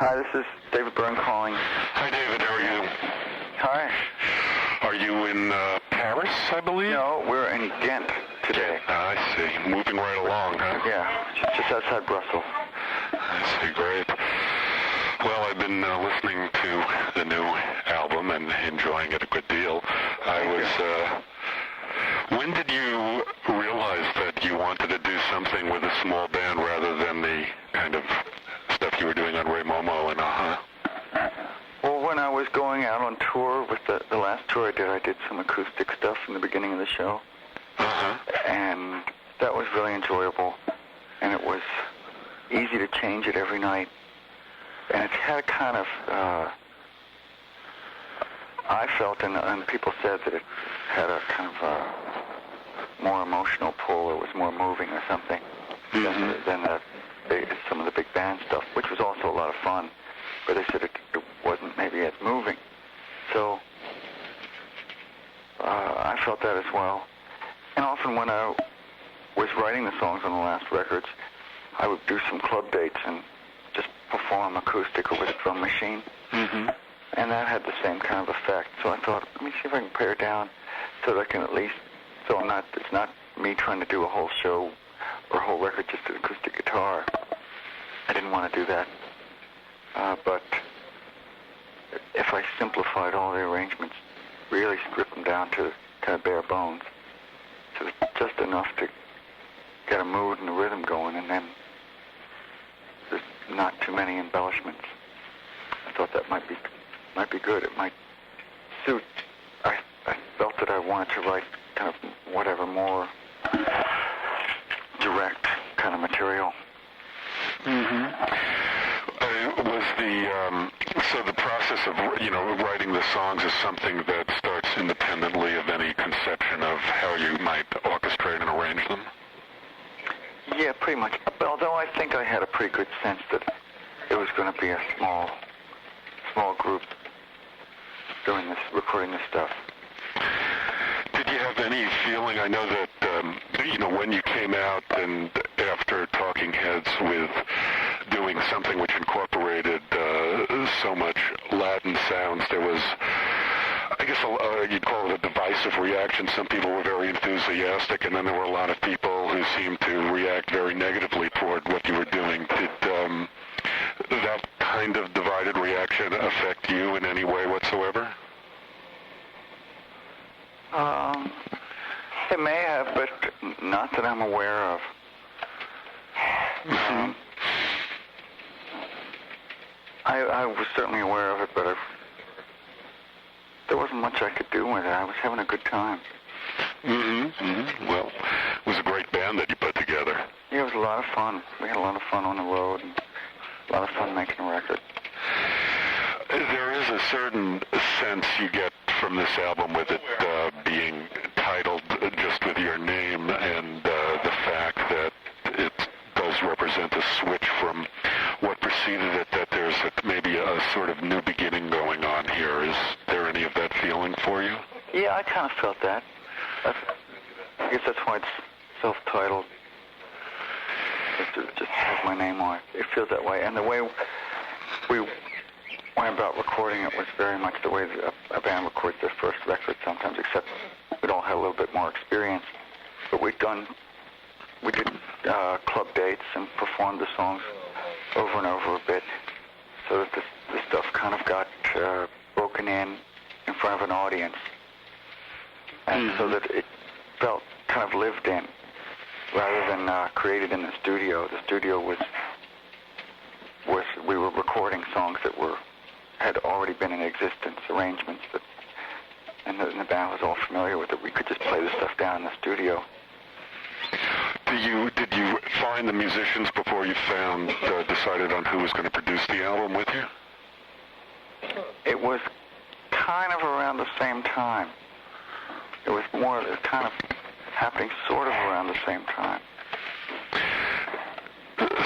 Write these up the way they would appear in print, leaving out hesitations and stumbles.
Hi, this is David Byrne calling. Hi, David. How are you? Hi. Are you in Paris, I believe? No, we're in Ghent today. I see. Moving right along, huh? Yeah, just outside Brussels. I see. Great. Well, I've been listening to the new album and enjoying it a good deal. When did you realize that you wanted to do something with a small band rather than the kind of stuff you were doing on Rei Momo and Well, when I was going out on tour with the last tour I did some acoustic stuff in the beginning of the show. And that was really enjoyable. And it was easy to change it every night. And it had a kind of, I felt, and people said that it had a kind of more emotional pull, or was more moving or something than some of the big band stuff, which was also a lot of fun. But they said it wasn't maybe as moving. So I felt that as well. And often when I was writing the songs on the last records, I would do some club dates and just perform acoustic or with a drum machine. And that had the same kind of effect. So I thought, let me see if I can pare down so that I can at least, it's not me trying to do a whole show or a whole record just with acoustic guitar. I didn't want to do that. But if I simplified all the arrangements, really strip them down to kind of bare bones, so just enough to get a mood and a rhythm going, and then there's not too many embellishments. I thought that might be good. It might suit. I felt that I wanted to write kind of whatever more direct kind of material. So the process of writing the songs is something that starts independently of any conception of how you might orchestrate and arrange them? Yeah, pretty much. Although I think I had a pretty good sense that it was going to be a small group doing this, recording this stuff. Did you have any feeling? I know that when you came out and after Talking Heads with doing something which incorporated so much Latin sounds, there was, I guess you'd call it a divisive reaction. Some people were very enthusiastic, and then there were a lot of people who seemed to react very negatively toward what you were doing. Did that kind of divided reaction affect you in any way whatsoever? It may have, but not that I'm aware of. I was certainly aware of it, but there wasn't much I could do with it. I was having a good time. Well, it was a great band that you put together. Yeah, it was a lot of fun. We had a lot of fun on the road, and a lot of fun making a record. There is a certain sense you get from this album with it being titled just with your name, and the fact that it does represent a switch from what preceded it, that there's maybe a sort of new beginning going on here. Is there any of that feeling for you? Yeah, I kind of felt that. I guess that's why it's self-titled. It just has my name on it. It feels that way. And the way we went about recording it was very much the way a band records their first record sometimes, except we'd all had a little bit more experience. But we did club dates and performed the songs over and over a bit, so that the stuff kind of got broken in front of an audience, and so that it felt kind of lived in, rather than created in the studio. The studio was we were recording songs that had already been in existence, arrangements that, and the band was all familiar with it. We could just play the stuff down in the studio. Did you find the musicians before you decided on who was going to produce the album with you? It was kind of around the same time. It was kind of happening sort of around the same time.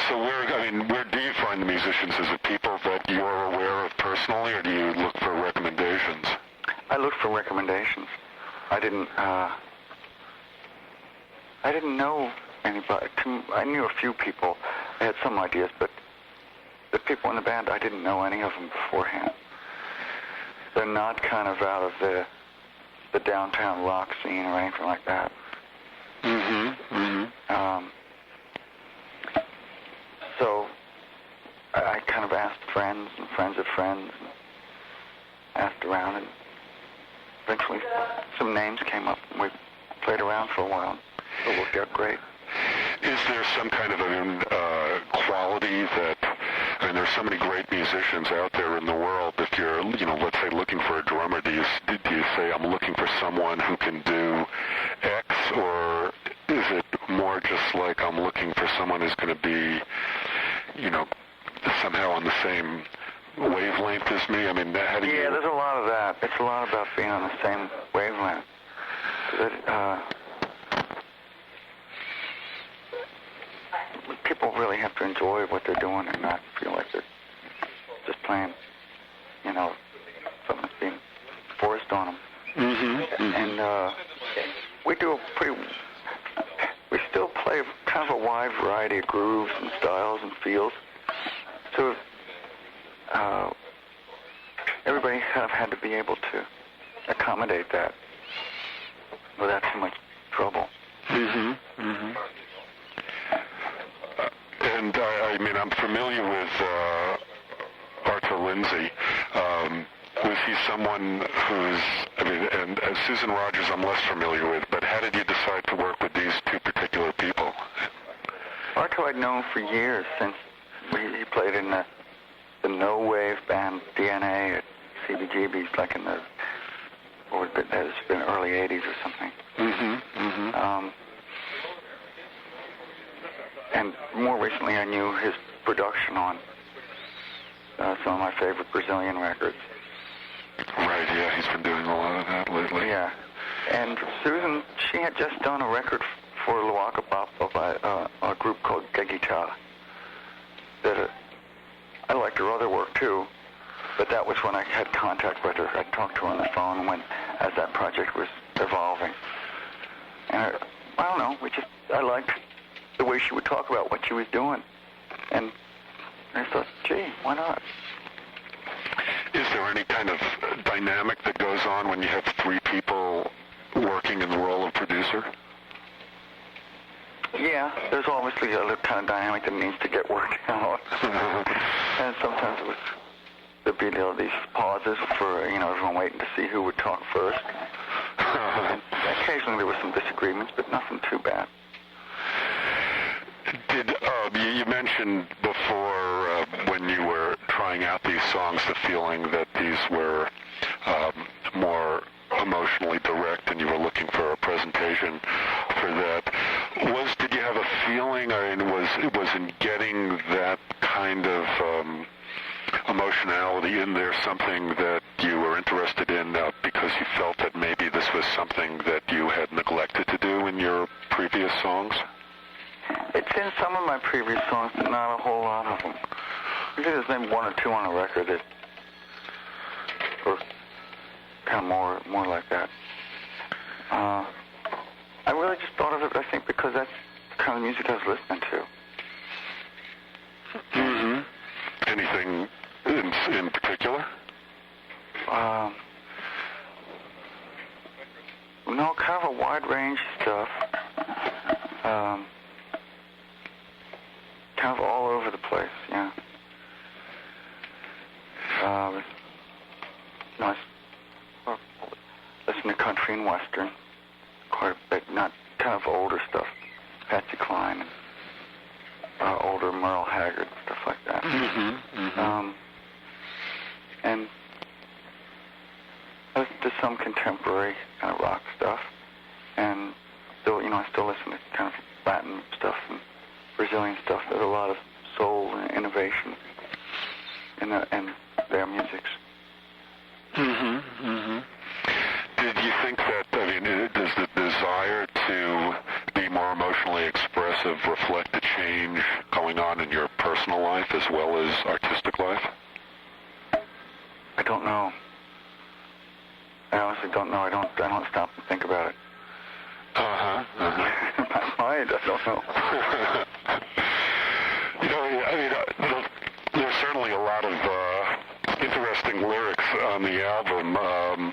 So where do you find the musicians? Is it people that you're aware of personally, or do you look for recommendations? I looked for recommendations. I didn't know anybody. I knew a few people. I had some ideas, but the people in the band, I didn't know any of them beforehand. They're not kind of out of the downtown rock scene or anything like that. So I kind of asked friends and friends of friends, and asked around, and eventually some names came up, and we played around for a while. It worked out great. Is there some kind of quality that, I mean, there's so many great musicians out there in the world. If you're, let's say looking for a drummer, do you say, I'm looking for someone who can do X, or is it more just like I'm looking for someone who's going to be, somehow on the same wavelength as me? I mean, how do you... Yeah, there's a lot of that. It's a lot about being on the same wavelength. People really have to enjoy what they're doing and not feel like they're just playing, something that's being forced on them. And we do we still play kind of a wide variety of grooves and styles and feels. So everybody kind of had to be able to accommodate that without too much trouble. And I mean, I'm familiar with Arthur Lindsay. Was he someone who's, and Susan Rogers I'm less familiar with, but how did you decide to work with these two particular people? Arthur I'd known for years, since he played in the no-wave band DNA at CBGB's, like in the, it's been early 80s or something. And more recently I knew his production on some of my favorite Brazilian records. Right, yeah, he's been doing a lot of that lately. Yeah. And Susan, she had just done a record for Luaka Bop by a group called Gegita. That I liked her other work too, but that was when I had contact with her. I talked to her on the phone as that project was evolving. And I don't know, I liked the way she would talk about what she was doing. And I thought, gee, why not? Is there any kind of dynamic that goes on when you have three people working in the role of producer? Yeah, there's obviously a kind of dynamic that needs to get worked out. And sometimes there'd be these pauses for, everyone waiting to see who would talk first. And occasionally there were some disagreements, but nothing too bad. You mentioned before when you were trying out these songs the feeling that these were more emotionally direct and you were looking for a presentation for that. Did you have a feeling, was in getting that kind of emotionality in there something that you were interested in because you felt that maybe this was something that you had neglected to do in your previous songs? It's in some of my previous songs, but not a whole lot of them. Usually there's maybe one or two on a record that were kind of more like that. I really just thought of it, I think, because that's the kind of music I was listening to. Anything in particular? No, kind of a wide range of stuff. Kind of all over the place, yeah. I listen to country and western quite a bit, not kind of older stuff, Patsy Cline and older Merle Haggard, stuff like that. And I listen to some contemporary kind of rock stuff, and still, I still listen to kind of Latin stuff and Brazilian stuff. There's a lot of soul and innovation in their musics. Did you think that, does the desire to be more emotionally expressive reflect the change going on in your personal life as well as artistic life? I don't know. I honestly don't know. I don't stop and think about it. In my mind, I don't know. There's on the album. I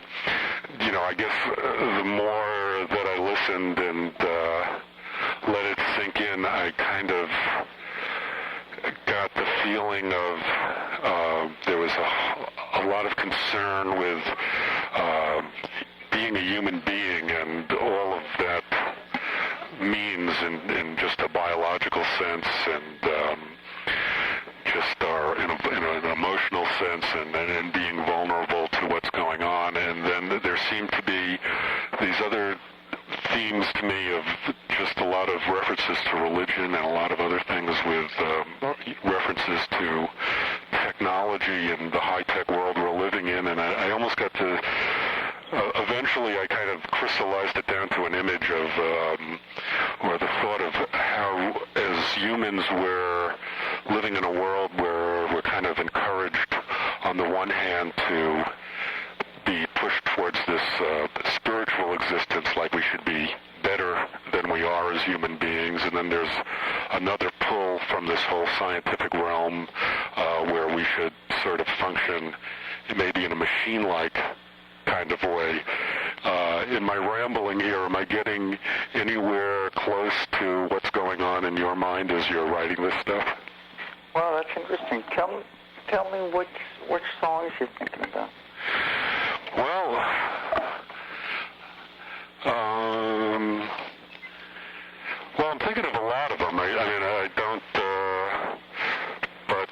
guess the more that I listened and let it sink in, I kind of got the feeling of there was a lot of concern with being a human being and all of that means in just a biological sense and just in an emotional sense and being vulnerable to what's going on. And then there seemed to be these other themes to me of just a lot of references to religion and a lot of other things with references to technology and the high-tech world we're living in. And I almost got to, eventually I kind of crystallized it down to an image of, or the thought of how as humans we're living in a world where we're kind of encouraged on the one hand to be pushed towards this spiritual existence, like we should be better than we are as human beings, and then there's another pull from this whole scientific realm where we should sort of function maybe in a machine-like kind of way. In my rambling here, am I getting anywhere close to what's going on in your mind as you're writing this stuff? Well, that's interesting. Tell me which songs you're thinking about. Well, I'm thinking of a lot of them. I don't, but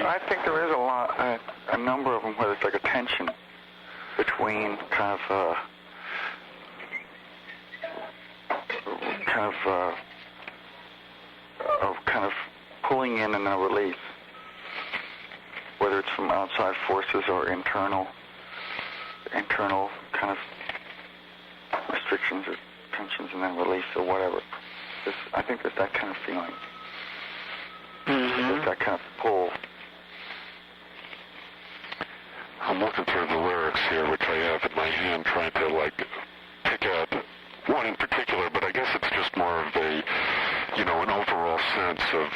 I think there is a number of them where there's like a tension between kind of pulling in and a release, whether it's from outside forces or internal kind of restrictions or tensions and then release or whatever. I think there's that kind of feeling. There's that kind of pull. I'm looking through the lyrics here, which I have in my hand, trying to pick out one in particular, but I guess it's just more of a, an overall sense of.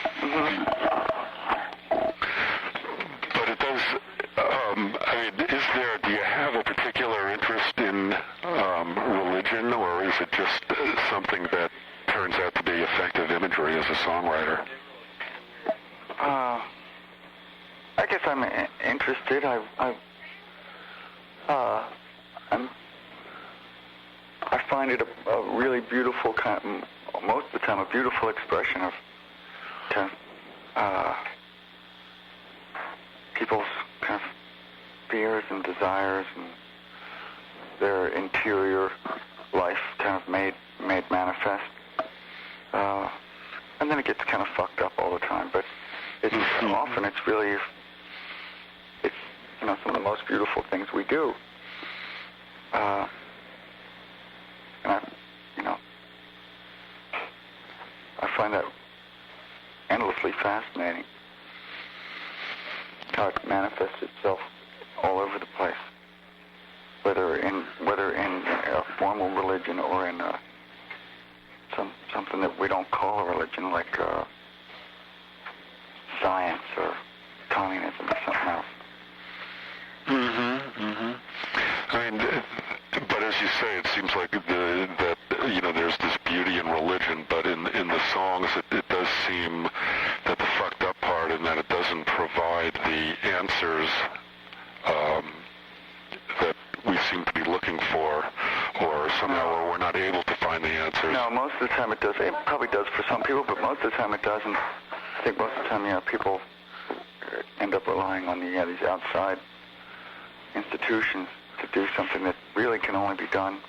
But it does. Do you have a particular interest in religion, or is it just something that turns out to be effective imagery as a songwriter? I guess I'm interested. I find it a really beautiful most of the time, a beautiful expression of people's kind of fears and desires and their interior life kind of made manifest. And then it gets kind of fucked up all the time, but often it's really, some of the most beautiful things we do. I find that endlessly fascinating, how it manifests itself all over the place, whether in a formal religion or in something that we don't call a religion, like science or communism or something else. But as you say, it seems like that there's this beauty in religion, but in the songs, it does seem that the fucked up part, in that it doesn't provide the answers that we seem to be looking for, or somehow we're not able to find the answers. No, most of the time it does. It probably does for some people, but most of the time it doesn't. I think most of the time, people end up relying on these outside institutions to do something that really can only be done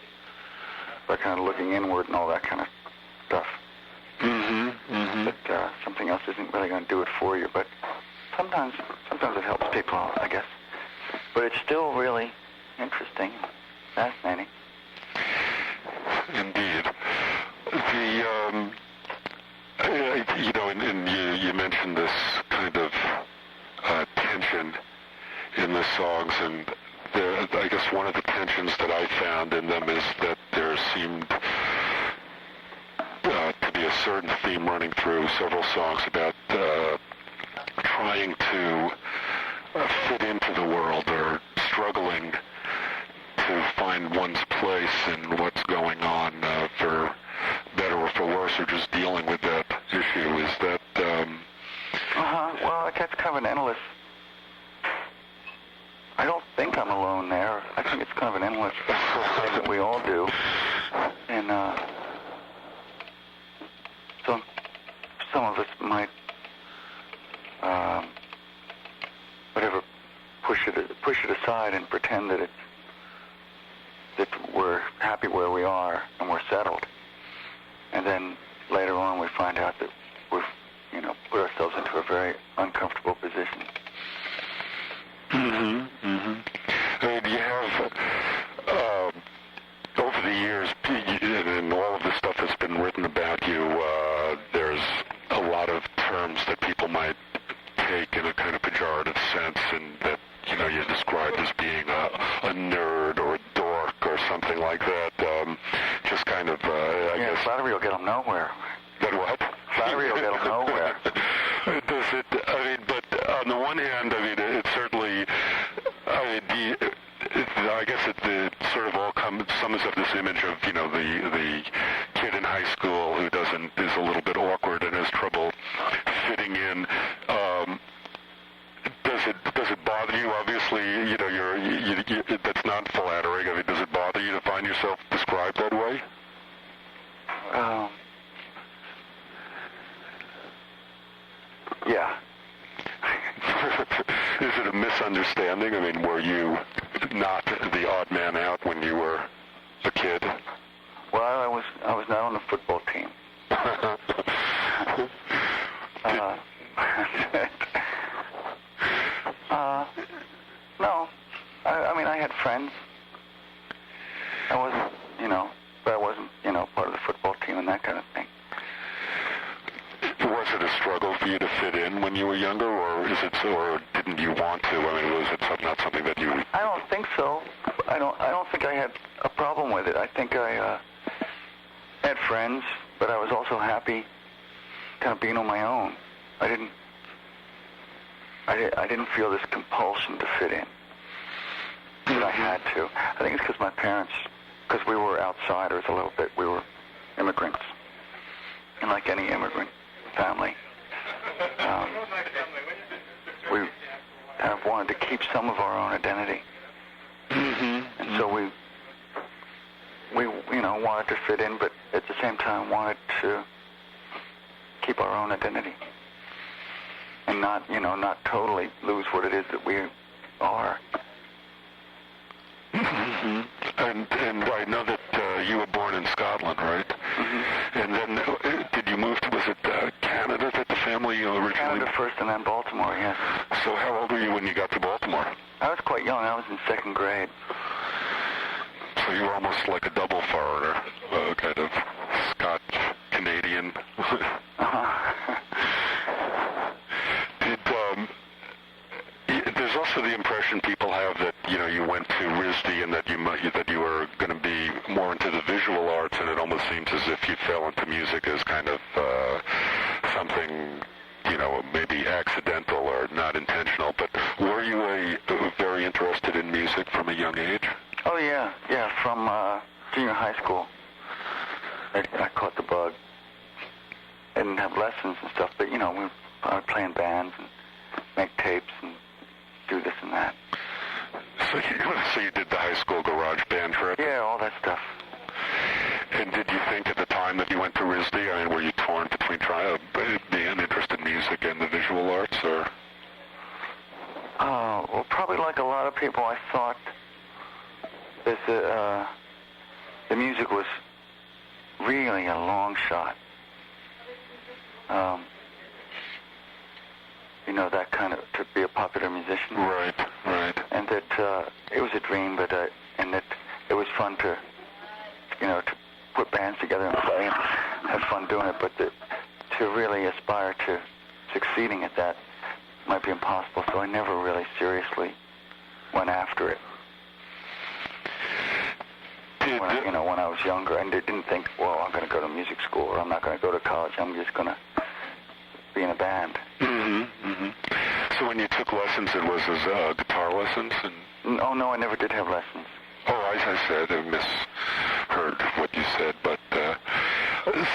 by kind of looking inward and all that kind of stuff. That something else isn't really going to do it for you. But sometimes it helps people out, I guess. But it's still really interesting, fascinating. Indeed. And you mentioned this kind of tension in the songs, and I guess one of the tensions that I found in them is that there seemed to be a certain theme running through several songs about trying to fit into the world or struggling to find one's place in what's going on, for better or for worse, or just dealing with that issue. Is that... Well, that's kind of an endless... I don't think I'm alone there. I think it's kind of an endless thing that we all do. And some of us might, whatever, push it aside and pretend that we're happy where we are and we're settled. And then later on we find out that we've, put ourselves into a very uncomfortable position. I mean, you have, over the years, and all of the stuff that's been written about you, there's a lot of terms that people might take in a kind of pejorative sense, and that, you're described as being a nerd or a dork or something like that. Just kind of, I guess... Flattery will get them nowhere. That what? Flattery will get them nowhere. Does it, but on the one hand, it certainly, I guess it sort of all sums up this image of, the kid in high school who is a little bit awkward and has trouble fitting in. Does it bother you? Obviously, that's not flattering. Does it bother you to find yourself described that way? Yeah. Is it a misunderstanding? Were you not the odd man out when you were a kid? Well, I was not on the football team. No. I had friends. I wasn't, but I wasn't, part of the football team and that kind of thing. Was it a struggle for you to fit in when you were younger, or didn't you want to? Was it not something that you... I don't think so. I don't think I had a problem with it. I think I had friends, but I was also happy kind of being on my own. I didn't feel this compulsion to fit in. But I had to. I think it's because my parents, because we were outsiders a little bit. We were immigrants. And like any immigrant family, we kind of wanted to keep some of our own identity. And so we wanted to fit in, but at the same time wanted to keep our own identity and not totally lose what it is that we are. And I know that you were born in Scotland, right? And then did you move to, was it Canada that the family originally... Canada first and then Baltimore, yes. So how old were you when you got to Baltimore? I was quite young. I was in second grade. So you were almost like a double foreigner, kind of Scotch-Canadian. There's also the impression people have that, you went to RISD and that you were going to be more into the visual arts, and it almost seems as if you fell into music as kind of something, maybe accidental or not intentional. But were you very interested in music from a young age? Oh, yeah, from junior high school. I caught the bug. I didn't have lessons and stuff, but, we were playing bands and make tapes and do this and that. So you did the high school garage band trip? Yeah, all that stuff. And did you think at the time that you went to RISD, were you torn between being interested in music and the visual arts, or? Well, probably like a lot of people, I thought that the music was really a long shot. That kind of, to be a popular musician. Right. And that it was a dream, but and that it was fun to put bands together and play and have fun doing it, but to really aspire to succeeding at that might be impossible, so I never really seriously went after it. When I was younger, and didn't think, well, I'm going to go to music school, or I'm not going to go to college, I'm just going to be in a band. So So when you took lessons, it was as guitar lessons? Oh, no, I never did have lessons. Oh, as I said, I misheard what you said, but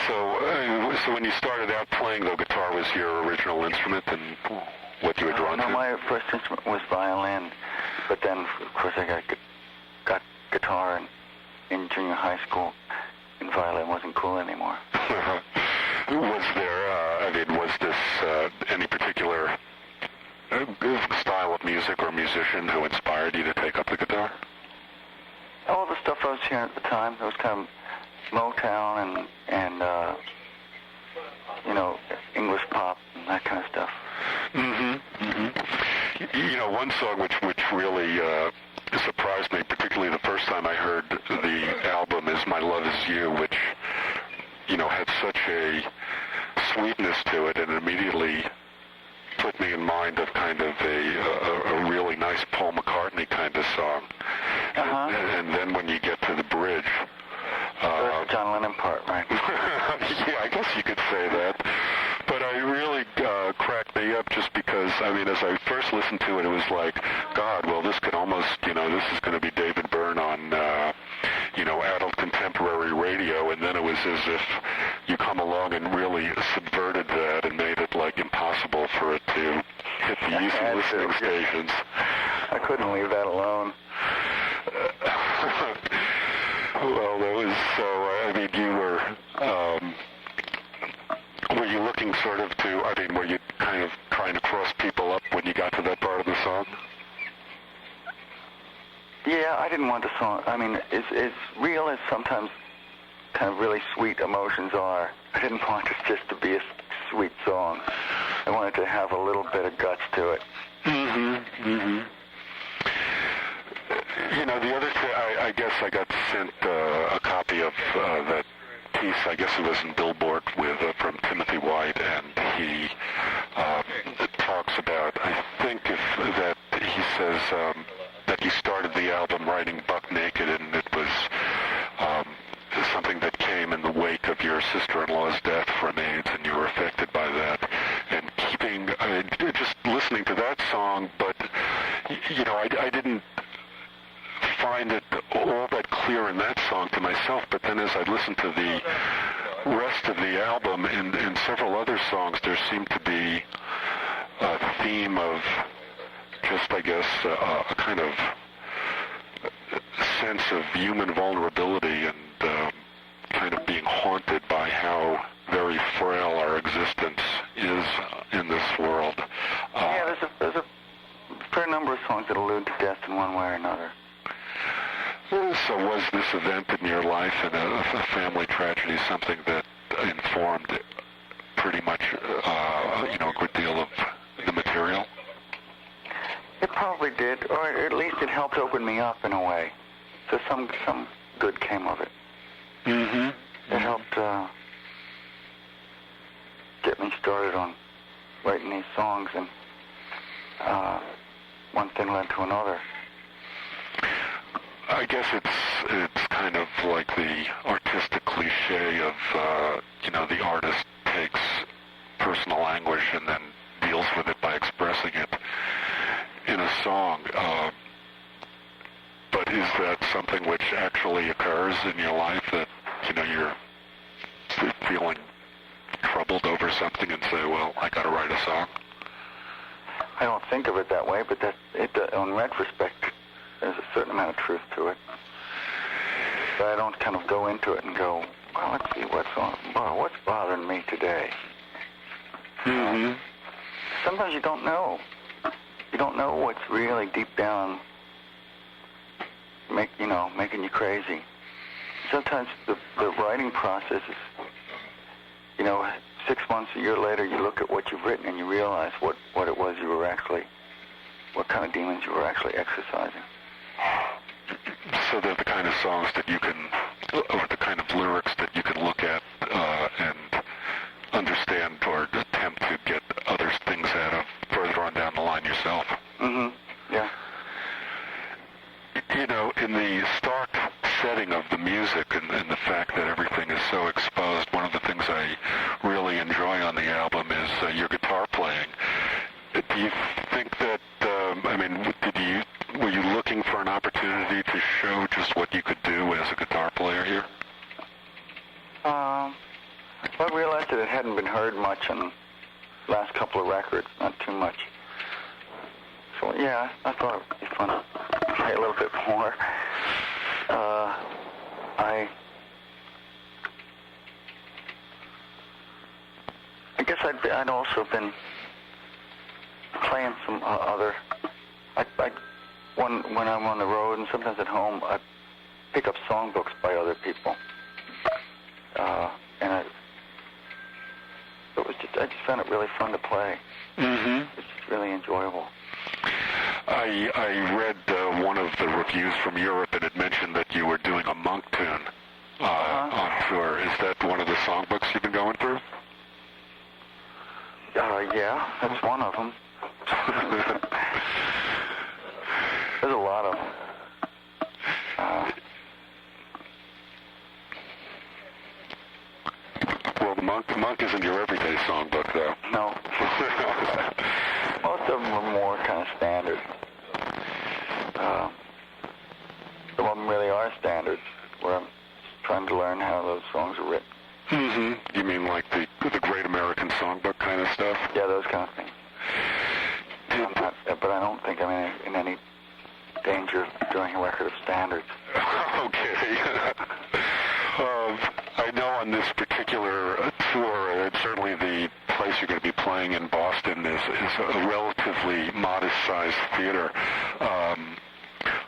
so when you started out playing, though, guitar was your original instrument and what you were drawn to? No, my first instrument was violin, but then, of course, I got guitar in junior high school, and violin wasn't cool anymore. Was this any particular style of music or musician who inspired you to take up the guitar? All the stuff I was hearing at the time, it was kind of Motown and English pop and that kind of stuff. One song which really surprised me, particularly the first time I heard the album, is "My Love Is You," which had such a sweetness to it, and immediately put me in mind of kind of a really nice Paul McCartney kind of song. And then when you get to the bridge, that's the John Lennon part, right? Yeah, I guess you could say that. But I really cracked me up just because, as I first listened to it, it was like, God, well, this could almost, this is going to be David Byrne on, adult contemporary radio, and then it was as if you come along and really subverted that and made it, like, impossible for it to hit the easy listening stations. I couldn't leave that alone. Well, that was so, were you looking sort of to, were you kind of trying to cross people up when you got to that part of the song? Yeah, I didn't want the song, as real as sometimes kind of really sweet emotions are, I didn't want it just to be a sweet song. I wanted to have a little bit of guts to it. The other thing, I guess I got sent a copy of that piece, I guess it was in Billboard from Timothy White, and he talks about, I think that he says that you started the album writing Buck Naked, and it was something that came in the wake of your sister-in-law's death from AIDS, and you were affected by that. And just listening to that song, but, I didn't find it all that clear in that song to myself, but then as I listened to the rest of the album, in several other songs, there seemed to be a theme of just, I guess, a kind of sense of human vulnerability and kind of being haunted by how very frail our existence is in this world. There's a fair number of songs that allude to death in one way or another. So was this event in your life and a family tragedy something that informed pretty much, a good deal of the material? It probably did, or at least it helped open me up in a way. So some good came of it. It helped get me started on writing these songs, and one thing led to another. I guess it's kind of like the artistic cliche of, the artist takes personal anguish and then deals with it by expressing it in a song. But is that something which actually occurs in your life, that, you're feeling troubled over something and say, well, I got to write a song? I don't think of it that way, but on retrospect, there's a certain amount of truth to it. But I don't kind of go into it and go, well, let's see what's bothering me today. Sometimes you don't know. You don't know what's really deep down making you crazy. Sometimes the writing process is, 6 months, a year later, you look at what you've written and you realize what it was what kind of demons you were actually exercising. So they're the kind of songs that you can, or the kind of lyrics that you can look at and understand or attempt to get other things out of further on down the line yourself. Yeah. In the stark setting of the music and the fact that everything is so exposed, one of the things I really enjoy on the album is your guitar playing. Do you think that, were you looking for an opportunity to show just what you could do as a guitar player here? I realized that it hadn't been heard much in the last couple of records, not too much. So, yeah, I thought it would be fun to play a little bit more. I guess I'd also been playing some other. When I'm on the road and sometimes at home, I pick up songbooks by other people, and I just found it really fun to play. Mm-hmm. It's just really enjoyable. I read one of the reviews from Europe, and it mentioned that you were doing a monk tune on tour. Is that one of the songbooks you've been going through? Yeah, that's one of them. There's a lot of them. Well, monk isn't your everyday songbook, though. No. Most of them are more kind of standard. Some of them really are standards, where I'm trying to learn how those songs are written. Mm-hmm. You mean like the Great American Songbook kind of stuff? Yeah, those kind of things. But I don't think I'm in any danger of doing a record of standards. Okay. I know on this particular tour, certainly the place you're going to be playing in Boston is a relatively modest-sized theater.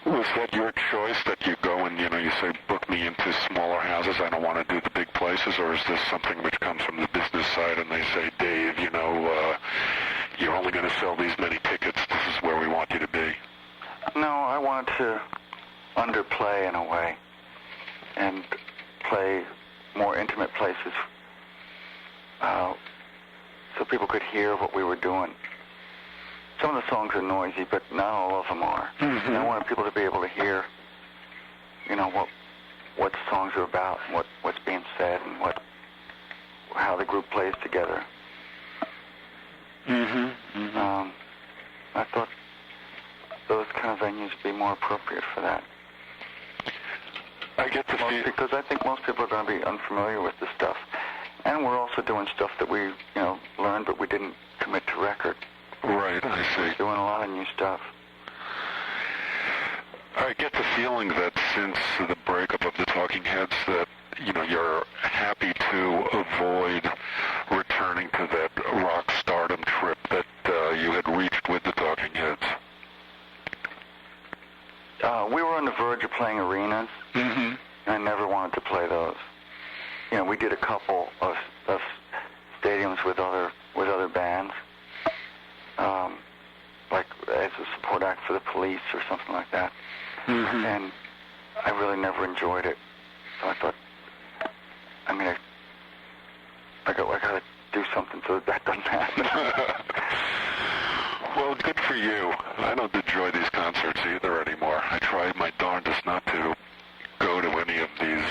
Was that your choice that you go and, you say, book me into smaller houses, I don't want to do the big places, or is this something which comes from the business side and they say, Dave, you're only going to sell these many tickets, this is where we want you to be? No, I wanted to underplay in a way and play more intimate places so people could hear what we were doing. Some of the songs are noisy, but not all of them are. Mm-hmm. I wanted people to be able to hear, what the songs are about, and what's being said, and how the group plays together. Mm-hmm. Mm-hmm. I thought those kind of venues would be more appropriate for that. I get the feeling, because I think most people are going to be unfamiliar with the stuff, and we're also doing stuff that we, learned, but we didn't commit to record. Right, I see. We're doing a lot of new stuff. I get the feeling that since the breakup of the Talking Heads that, you're happy to avoid returning to that rock stardom trip that you had reached with the Talking Heads. We were on the verge of playing arenas, mm-hmm. and I never wanted to play those. We did a couple of stadiums with other bands, like as a support act for the Police or something like that. Mm-hmm. And I really never enjoyed it. So I thought, I got to do something so that doesn't happen. Well, good for you. I don't enjoy these concerts either anymore. I try my darndest not to go to any of these,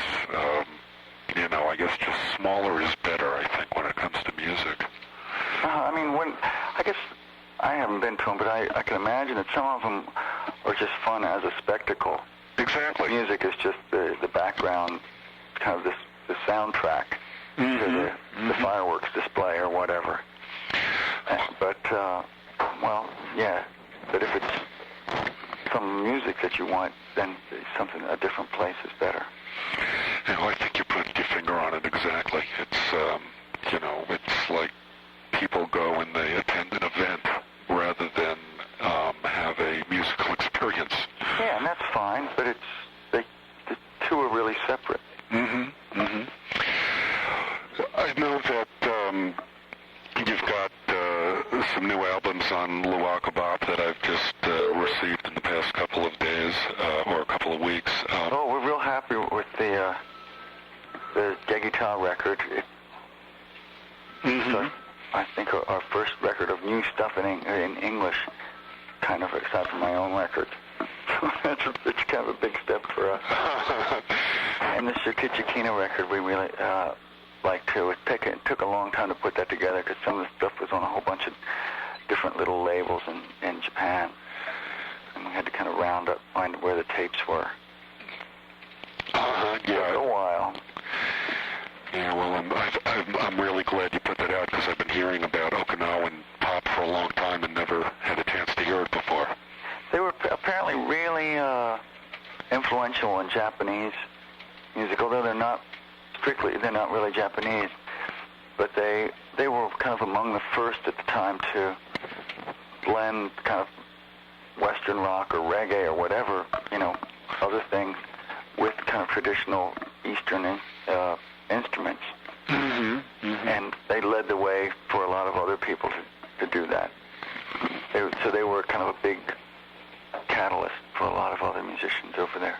I guess just smaller is better, I think, when it comes to music. I guess I haven't been to them, but I can imagine that some of them are just fun as a spectacle. Exactly. Music is just the background, kind of the soundtrack mm-hmm. to the fireworks display or whatever. But if it's some music that you want, then a different place is better. I think you put your finger on it exactly. It's, it's like people go and they attend an event rather than have a musical experience. Yeah, and that's fine, but the two are really separate. Mm-hmm. Mm-hmm. I know that you've got some new albums on Luaka Bop that I've just received in the past couple of days or a couple of weeks. We're real happy with the Guitar record. Mm-hmm. I think our first record of new stuff in English, kind of, aside from my own record. It's kind of a big step for us. And the Certichikina record we really like too. It took a long time to put that together because some of the stuff was on a whole bunch of different little labels in Japan, and we had to kind of find where the tapes were. Yeah. It took a while. Yeah, well, I'm really glad you put that out, because I've been hearing about Okinawan pop for a long time and never had a chance to hear it before. They were apparently really influential in Japanese music, although they're not really Japanese, but they were kind of among the first at the time to blend kind of Western rock or reggae or whatever, other things, with kind of traditional Eastern instruments. And they led the way for a lot of other people to do that. So they were kind of a big catalyst for a lot of other musicians over there.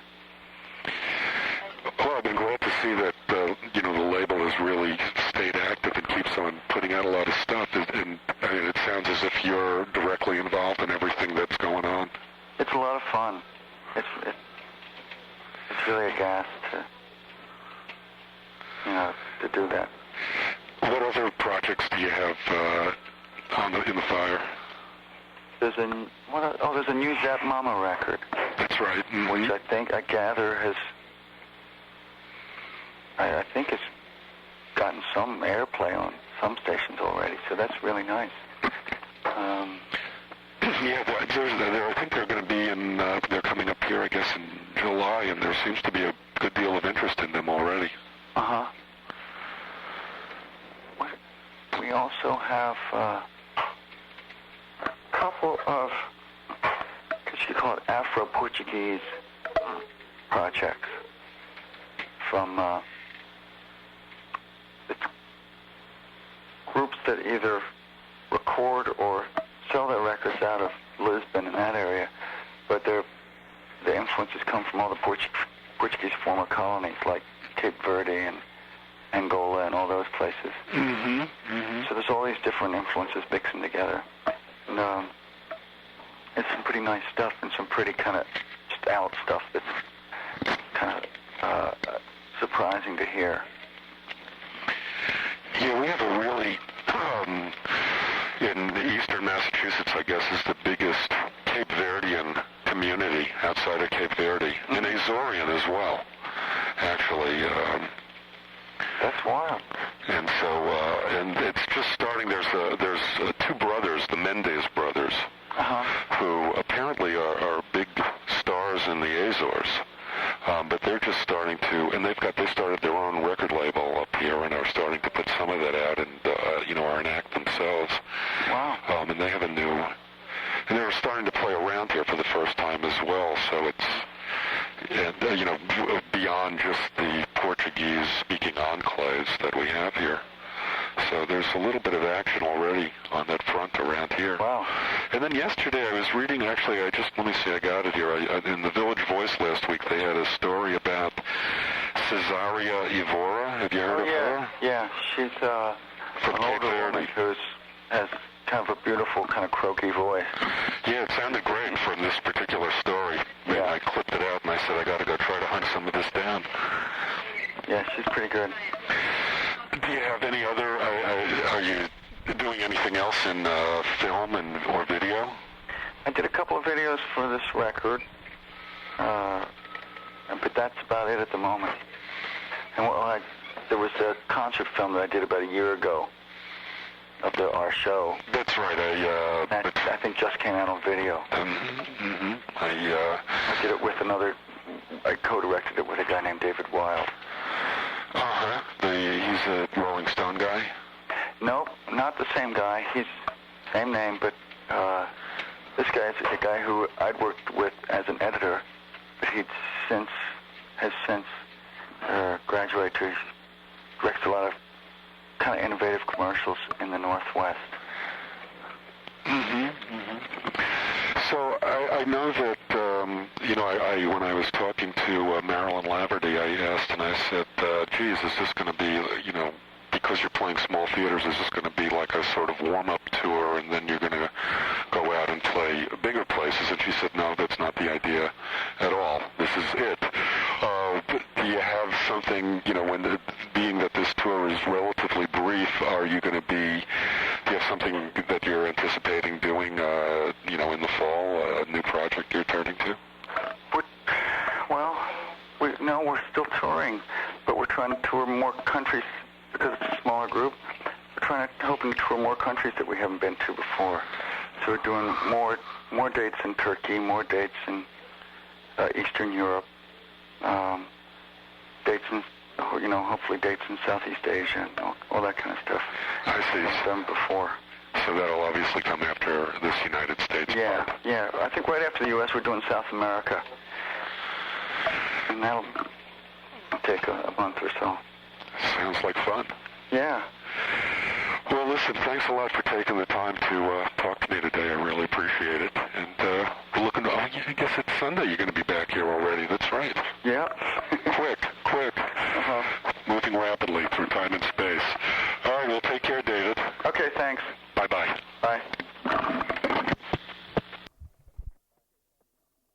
Well, I've been glad to see that the label has really stayed active and keeps on putting out a lot of stuff. And I mean, it sounds as if you're directly involved in everything that's going on. It's a lot of fun. It's really a gas to do that. What other projects do you have in the fire? There's a new Zap Mama record. That's right. Which I gather has gotten some airplay on some stations already, so that's really nice. Yeah, I think they're going to be they're coming up here, I guess, in July, and there seems to be a good deal of interest in them already. We also have a couple of, what you call it, Afro-Portuguese projects from the groups that either record or sell their records out of Lisbon and that area, but the influences come from all the Portuguese former colonies like Cape Verde and Angola and all those places. So there's all these different influences mixing together. And it's some pretty nice stuff and some pretty kind of just out stuff that's kind of surprising to hear. Yeah, we have a really, in the eastern Massachusetts, I guess, is the biggest Cape Verdean community outside of Cape Verde, and Azorian as well, actually. That's wild. And so, and it's just starting. There's two brothers, the Mendes brothers, who apparently are big stars in the Azores. But they're just starting to, and they started their own record label up here and are starting to put some of that out and, are an act themselves. Wow. And they have and they're starting to play around here for the first time as well. So it's, beyond just the Portuguese-speaking enclaves that we have here. So there's a little bit of action already on that front around here. Wow. And then yesterday I was reading, actually, let me see, I got it here. In the Village Voice last week, they had a story about Cesaria Evora. Have you heard of her? Yeah, she's an older woman who has kind of a beautiful, kind of croaky voice. Yeah, it sounded great from this particular story. Yeah. I clipped it out and I said, I got to go try to hunt some of this down. Yeah, she's pretty good. Do you have any other, are you doing anything else in film or video? I did a couple of videos for this record, but that's about it at the moment. And there was a concert film that I did about a year ago of our show. That's right. I think just came out on video. I did it with I co-directed it with a guy named David Wilde. He's a Rolling Stone guy? Nope, not the same guy. He's same name, but this guy is a guy who I'd worked with as an editor, but has since graduated to direct a lot of kind of innovative commercials in the Northwest. So I know that, when I was talking to Marilyn Laverty, I asked and I said, geez, is this going to be, because you're playing small theaters, is this going to be like a sort of warm-up tour and then you're going to go out and play bigger places? And she said, no, that's not the idea at all. This is it. Do you have something, being that this tour is relatively brief, do you have something that you're you're anticipating doing, in the fall, a new project you're turning to? We're still touring, but we're trying to tour more countries because it's a smaller group. We're hoping to tour more countries that we haven't been to before. So we're doing more dates in Turkey, more dates in Eastern Europe, dates in, hopefully dates in Southeast Asia, and all that kind of stuff. I see. We've done before. So that'll obviously come after this United States part. Yeah. I think right after the U.S. we're doing South America. And that'll take a month or so. Sounds like fun. Yeah. Well, listen, thanks a lot for taking the time to talk to me today. I really appreciate it. And we're looking to, I guess it's Sunday you're going to be back here already. That's right. Yeah. Quick. Uh-huh. Moving rapidly through time and space. All right, well, take care, David. Okay, thanks. Bye-bye. Bye.